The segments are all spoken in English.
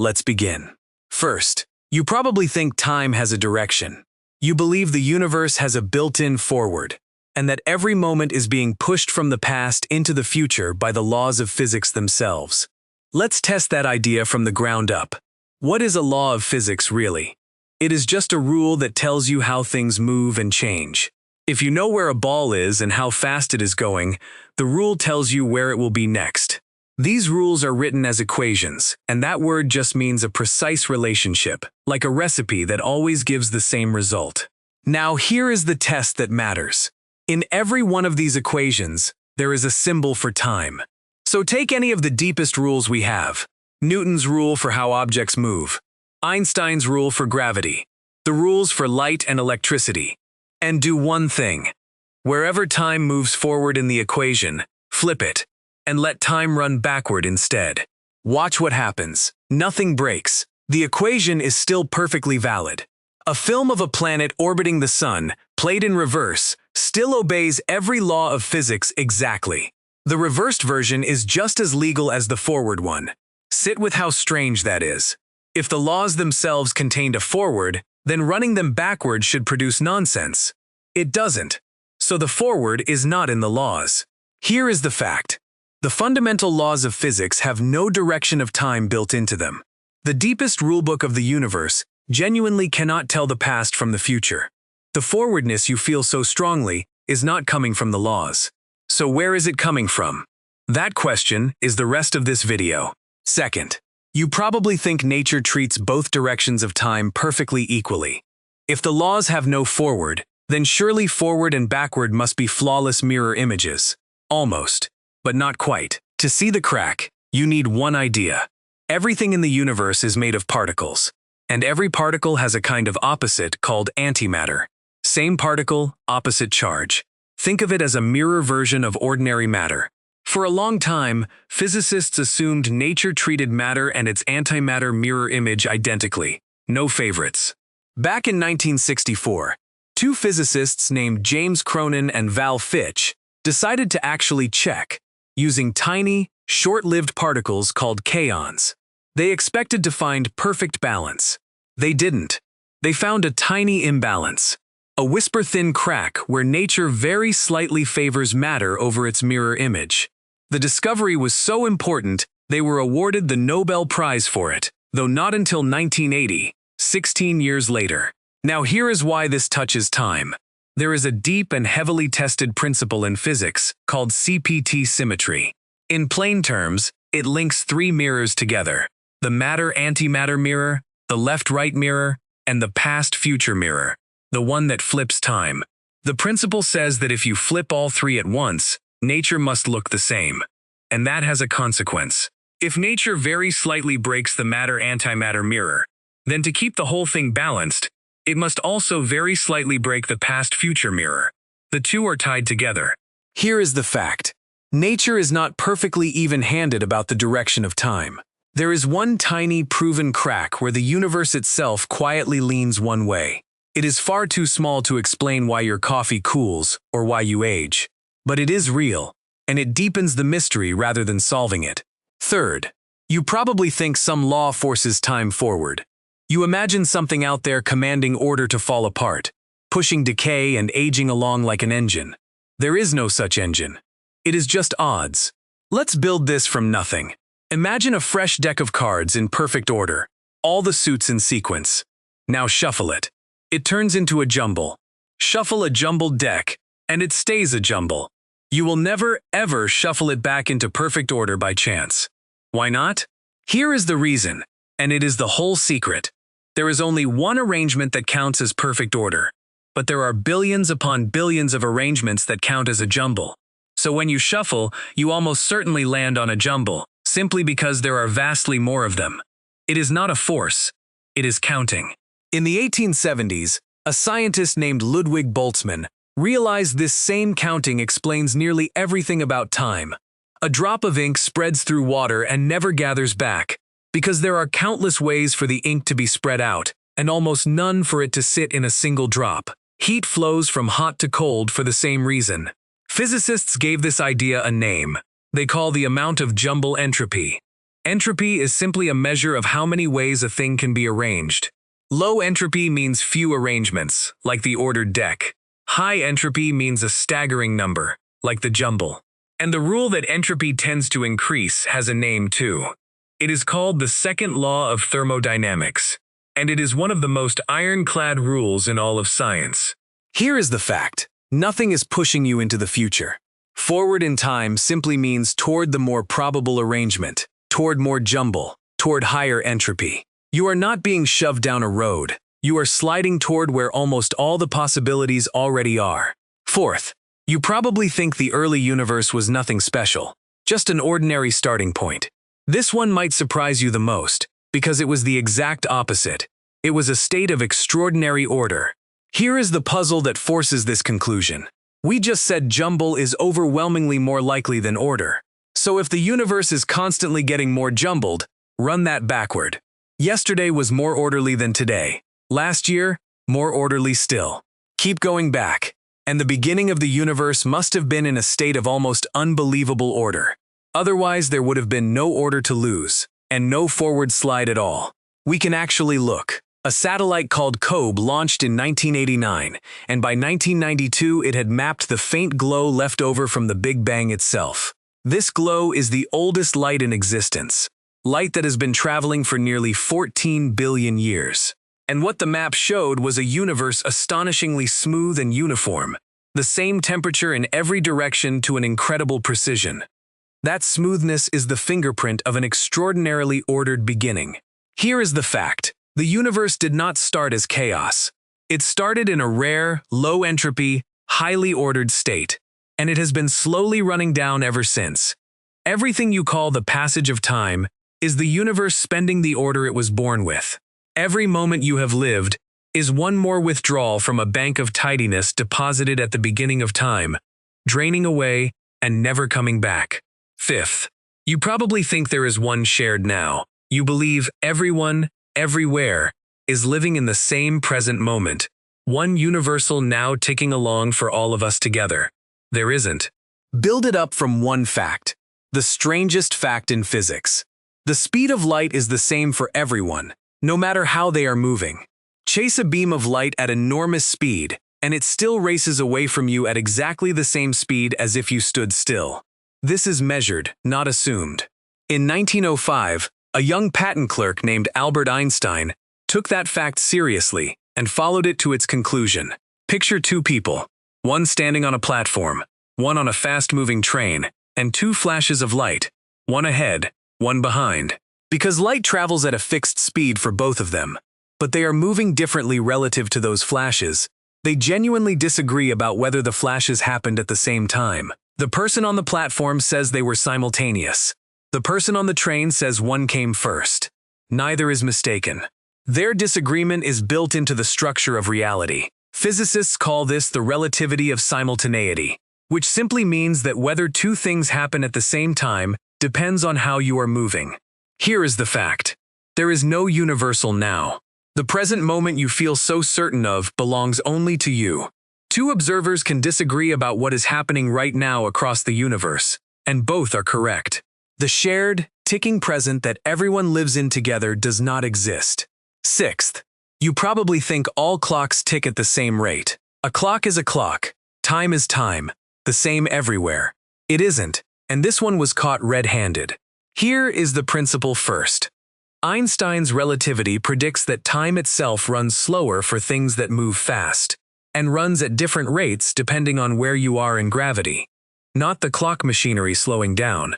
Let's begin. First, you probably think time has a direction. You believe the universe has a built-in forward, and that every moment is being pushed from the past into the future by the laws of physics themselves. Let's test that idea from the ground up. What is a law of physics really? It is just a rule that tells you how things move and change. If you know where a ball is and how fast it is going, the rule tells you where it will be next. These rules are written as equations, and that word just means a precise relationship, like a recipe that always gives the same result. Now here is the test that matters. In every one of these equations, there is a symbol for time. So take any of the deepest rules we have. Newton's rule for how objects move, Einstein's rule for gravity, the rules for light and electricity, and do one thing. Wherever time moves forward in the equation, flip it, and let time run backward instead. Watch what happens. Nothing breaks. The equation is still perfectly valid. A film of a planet orbiting the sun, played in reverse, still obeys every law of physics exactly. The reversed version is just as legal as the forward one. Sit with how strange that is. If the laws themselves contained a forward, then running them backward should produce nonsense. It doesn't. So the forward is not in the laws. Here is the fact. The fundamental laws of physics have no direction of time built into them. The deepest rulebook of the universe genuinely cannot tell the past from the future. The forwardness you feel so strongly is not coming from the laws. So where is it coming from? That question is the rest of this video. Second, you probably think nature treats both directions of time perfectly equally. If the laws have no forward, then surely forward and backward must be flawless mirror images. Almost. But not quite. To see the crack, you need one idea. Everything in the universe is made of particles, and every particle has a kind of opposite called antimatter. Same particle, opposite charge. Think of it as a mirror version of ordinary matter. For a long time, physicists assumed nature treated matter and its antimatter mirror image identically. No favorites. Back in 1964, two physicists named James Cronin and Fitch decided to actually check, using tiny, short-lived particles called kaons. They expected to find perfect balance. They didn't. They found a tiny imbalance, a whisper-thin crack where nature very slightly favors matter over its mirror image. The discovery was so important, they were awarded the Nobel Prize for it, though not until 1980, 16 years later. Now here is why this touches time. There is a deep and heavily tested principle in physics called CPT symmetry. In plain terms, it links three mirrors together: the matter-antimatter mirror, the left-right mirror, and the past-future mirror, the one that flips time. The principle says that if you flip all three at once, nature must look the same. And that has a consequence. If nature very slightly breaks the matter-antimatter mirror, then to keep the whole thing balanced, it must also very slightly break the past-future mirror. The two are tied together. Here is the fact. Nature is not perfectly even-handed about the direction of time. There is one tiny, proven crack where the universe itself quietly leans one way. It is far too small to explain why your coffee cools or why you age. But it is real, and it deepens the mystery rather than solving it. Third, you probably think some law forces time forward. You imagine something out there commanding order to fall apart, pushing decay and aging along like an engine. There is no such engine. It is just odds. Let's build this from nothing. Imagine a fresh deck of cards in perfect order, all the suits in sequence. Now shuffle it. It turns into a jumble. Shuffle a jumbled deck, and it stays a jumble. You will never, ever shuffle it back into perfect order by chance. Why not? Here is the reason, and it is the whole secret. There is only one arrangement that counts as perfect order, but there are billions upon billions of arrangements that count as a jumble. So when you shuffle, you almost certainly land on a jumble, simply because there are vastly more of them. It is not a force. It is counting. In the 1870s, a scientist named Ludwig Boltzmann realized this same counting explains nearly everything about time. A drop of ink spreads through water and never gathers back, because there are countless ways for the ink to be spread out, and almost none for it to sit in a single drop. Heat flows from hot to cold for the same reason. Physicists gave this idea a name. They call the amount of jumble entropy. Entropy is simply a measure of how many ways a thing can be arranged. Low entropy means few arrangements, like the ordered deck. High entropy means a staggering number, like the jumble. And the rule that entropy tends to increase has a name too. It is called the second law of thermodynamics, and it is one of the most ironclad rules in all of science. Here is the fact. Nothing is pushing you into the future. Forward in time simply means toward the more probable arrangement, toward more jumble, toward higher entropy. You are not being shoved down a road. You are sliding toward where almost all the possibilities already are. Fourth, you probably think the early universe was nothing special, just an ordinary starting point. This one might surprise you the most, because it was the exact opposite. It was a state of extraordinary order. Here is the puzzle that forces this conclusion. We just said jumble is overwhelmingly more likely than order. So if the universe is constantly getting more jumbled, run that backward. Yesterday was more orderly than today. Last year, more orderly still. Keep going back. And the beginning of the universe must have been in a state of almost unbelievable order. Otherwise, there would have been no order to lose, and no forward slide at all. We can actually look. A satellite called COBE launched in 1989, and by 1992 it had mapped the faint glow left over from the Big Bang itself. This glow is the oldest light in existence. Light that has been traveling for nearly 14 billion years. And what the map showed was a universe astonishingly smooth and uniform, the same temperature in every direction to an incredible precision. That smoothness is the fingerprint of an extraordinarily ordered beginning. Here is the fact. The universe did not start as chaos. It started in a rare, low-entropy, highly ordered state, and it has been slowly running down ever since. Everything you call the passage of time is the universe spending the order it was born with. Every moment you have lived is one more withdrawal from a bank of tidiness deposited at the beginning of time, draining away and never coming back. Fifth, you probably think there is one shared now. You believe everyone, everywhere, is living in the same present moment, one universal now ticking along for all of us together. There isn't. Build it up from one fact, the strangest fact in physics. The speed of light is the same for everyone, no matter how they are moving. Chase a beam of light at enormous speed, and it still races away from you at exactly the same speed as if you stood still. This is measured, not assumed. In 1905, a young patent clerk named Albert Einstein took that fact seriously and followed it to its conclusion. Picture two people, one standing on a platform, one on a fast-moving train, and two flashes of light, one ahead, one behind. Because light travels at a fixed speed for both of them, but they are moving differently relative to those flashes, they genuinely disagree about whether the flashes happened at the same time. The person on the platform says they were simultaneous. The person on the train says one came first. Neither is mistaken. Their disagreement is built into the structure of reality. Physicists call this the relativity of simultaneity, which simply means that whether two things happen at the same time depends on how you are moving. Here is the fact. There is no universal now. The present moment you feel so certain of belongs only to you. Two observers can disagree about what is happening right now across the universe, and both are correct. The shared, ticking present that everyone lives in together does not exist. Sixth, you probably think all clocks tick at the same rate. A clock is a clock. Time is time. The same everywhere. It isn't, and this one was caught red-handed. Here is the principle first. Einstein's relativity predicts that time itself runs slower for things that move fast, and runs at different rates depending on where you are in gravity. Not the clock machinery slowing down.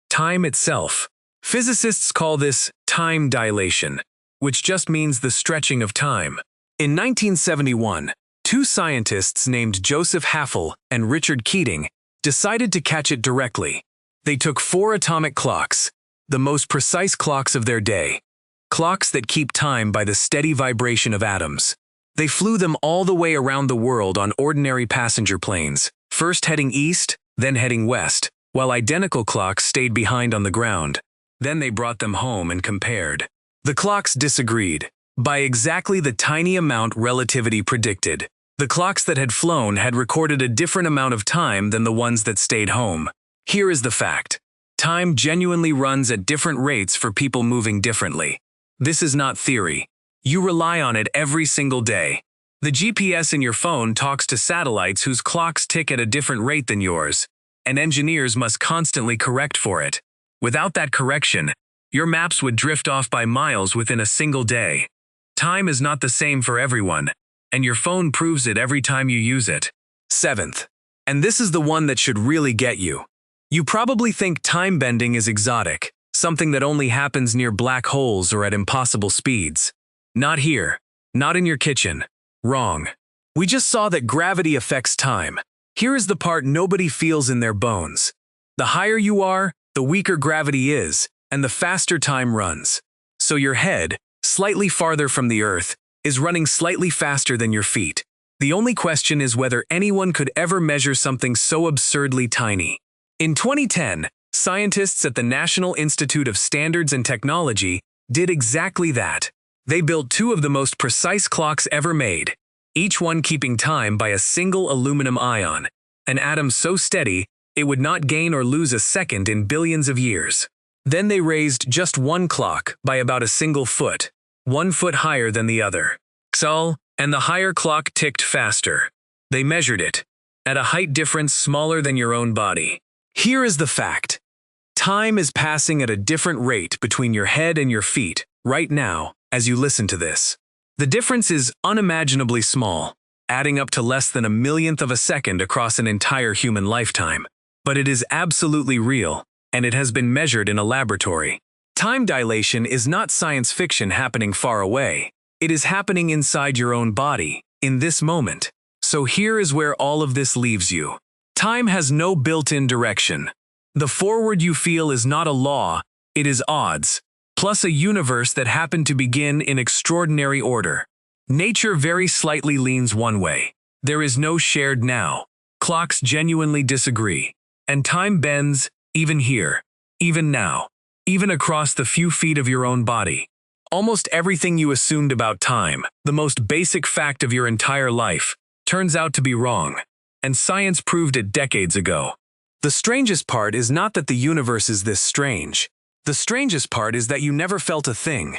Time itself. Physicists call this time dilation, which just means the stretching of time. In 1971, two scientists named Joseph Haffel and Richard Keating decided to catch it directly. They took 4 atomic clocks, the most precise clocks of their day, clocks that keep time by the steady vibration of atoms. They flew them all the way around the world on ordinary passenger planes, first heading east, then heading west, while identical clocks stayed behind on the ground. Then they brought them home and compared. The clocks disagreed. By exactly the tiny amount relativity predicted, the clocks that had flown had recorded a different amount of time than the ones that stayed home. Here is the fact. Time genuinely runs at different rates for people moving differently. This is not theory. You rely on it every single day. The GPS in your phone talks to satellites whose clocks tick at a different rate than yours, and engineers must constantly correct for it. Without that correction, your maps would drift off by miles within a single day. Time is not the same for everyone, and your phone proves it every time you use it. Seventh, and this is the one that should really get you. You probably think time bending is exotic, something that only happens near black holes or at impossible speeds. Not here. Not in your kitchen. Wrong. We just saw that gravity affects time. Here is the part nobody feels in their bones. The higher you are, the weaker gravity is, and the faster time runs. So your head, slightly farther from the Earth, is running slightly faster than your feet. The only question is whether anyone could ever measure something so absurdly tiny. In 2010, scientists at the National Institute of Standards and Technology did exactly that. They built two of the most precise clocks ever made, each one keeping time by a single aluminum ion, an atom so steady it would not gain or lose a second in billions of years. Then they raised just one clock by about a single foot, 1 foot higher than the other. And the higher clock ticked faster. They measured it, at a height difference smaller than your own body. Here is the fact. Time is passing at a different rate between your head and your feet, right now, as you listen to this. The difference is unimaginably small, adding up to less than a millionth of a second across an entire human lifetime. But it is absolutely real, and it has been measured in a laboratory. Time dilation is not science fiction happening far away. It is happening inside your own body, in this moment. So here is where all of this leaves you. Time has no built-in direction. The forward you feel is not a law, it is odds, plus a universe that happened to begin in extraordinary order. Nature very slightly leans one way. There is no shared now. Clocks genuinely disagree. And time bends, even here, even now, even across the few feet of your own body. Almost everything you assumed about time, the most basic fact of your entire life, turns out to be wrong. And science proved it decades ago. The strangest part is not that the universe is this strange. The strangest part is that you never felt a thing.